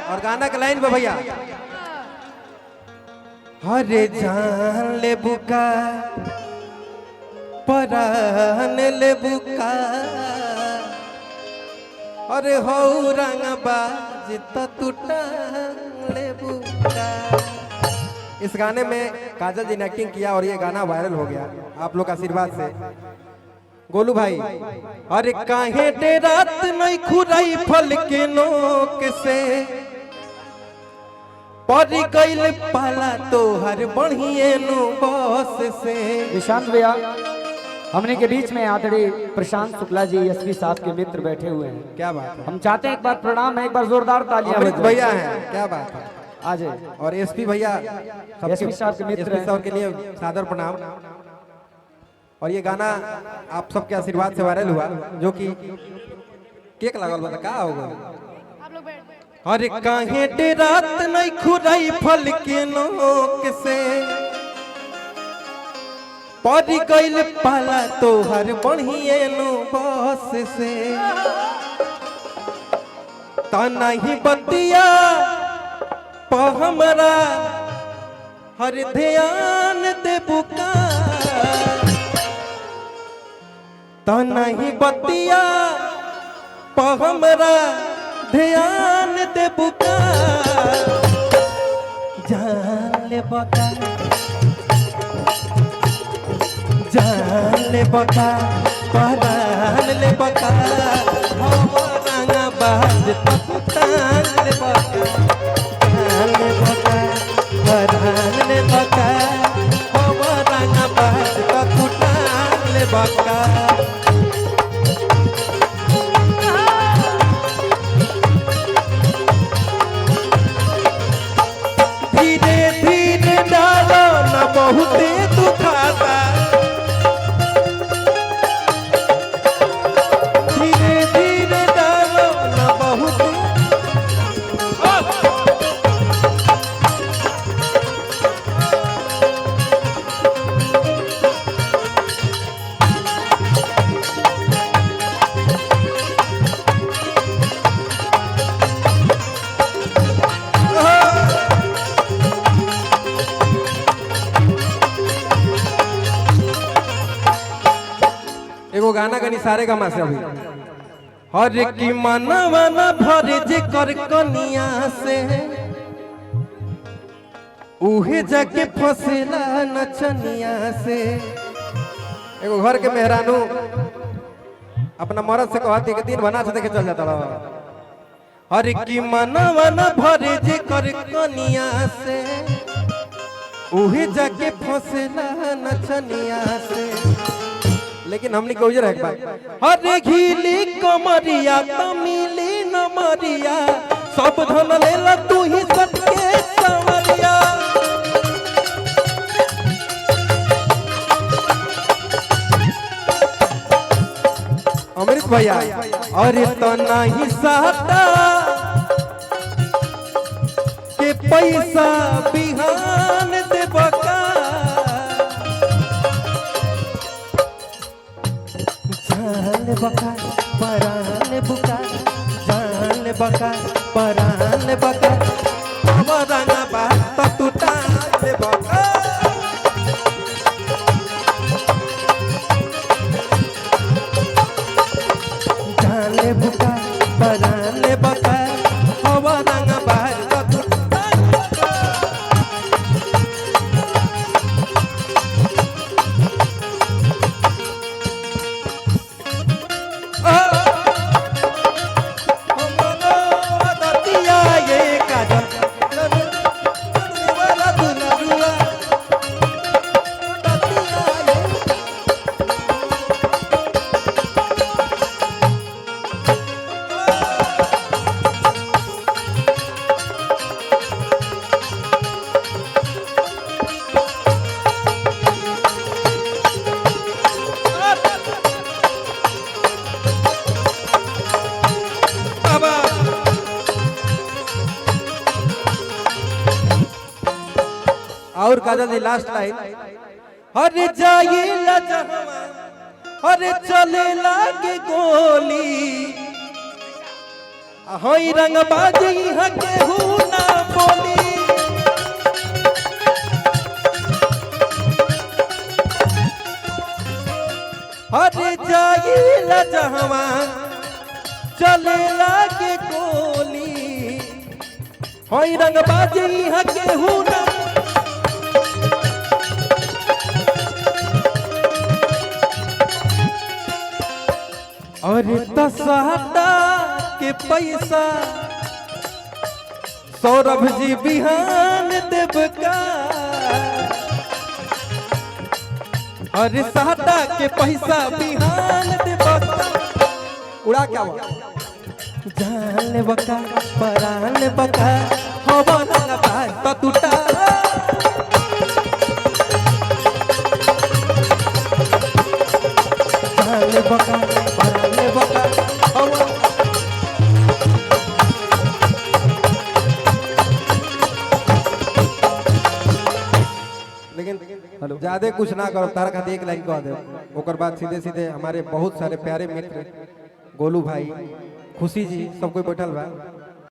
और गाना का लाइन पे भैया। हरे जान ले बुका परान ले बुका अरे हो रंग बाज टूटा ले बुका। इस गाने में काजल जी ने एक्टिंग किया और ये गाना वायरल हो गया आप लोग आशीर्वाद से। गोलू भाई अरे काहे रात नहीं खुराई फल के नोक से परी गइल पाला तो हर बढ़िए नु बस से। निशांत भैया हमने के बीच में आदरणीय प्रशांत शुक्ला जी एसपी साहब के मित्र बैठे हुए हैं। क्या बात है। हम चाहते हैं एक बार प्रणाम है, एक बार जोरदार तालियां भैया हैं। क्या बात है। आज और एसपी भैया एसपी साहब के मित्र हैं। साहब के लिए सादर प्रणाम। और ये गाना आप सबके आशीर्वाद से वायरल हुआ जो कि केक लगल बता का होगा। अरे काहे रात नहीं खुराई फल के नोक से परी गइल पाला तो हर बढ़िए नु बस से तना ही बतिया प हमरा हर ध्यान दे बुका तना ही बतिया प हमरा ध्यान दे बुका जान ले बका जान ले बका परान ले बका हो रंगा बाज तंग ले बका जान ले बका परान ले बका हो रंगा बाज तंग ले बका। धीरे धीरे डालो न बहुते दुखाता एगो गाना का निसारे का मासे अभी हर की मनवा न भरे जे कर कनिया से उहे जाके फसेला नचनिया से। एगो घर के मेहरानू अपना मर्द से कहती कि दिन बना देखे चल जाता रहा। हर की मनवा न भरे जे कर कनिया से उहे जाके फसेला नचनिया से। लेकिन हमने को उजर है हरे घीली कमरिया तमिली नमरिया सब धन लेला तू ही सबके संवरिया। अमृत भैया और तो नहीं साता के पैसा बिहान दे बका जान बका परान बुका जान बका परान बका रंगा बात टूटा बका। जान बुका परान बका रंगा बात टूटा और काजल जी लास्ट लाइन हरे जाए हरे चले लागे गोली हई रंग बाजी यहाँ केहू ना बोली अरे जाइला जहवा चले लागे गोली हई रंग बाजी यहाँ केहू ना अरे तसहटा के पैसा सौरभ जी बिहान देवका अरे सहटा के पैसा बिहान देवका उड़ा क्या हुआ जान बका परान बका हवा ना पाए तो टूटा जान बका परान बका हवा लेकिन ज्यादा कुछ ना करो तार का एक लाइन कह दे ओकर बाद सीधे सीधे हमारे बहुत सारे प्यारे मित्र गोलू भाई खुशी जी सब कोई बैठल बा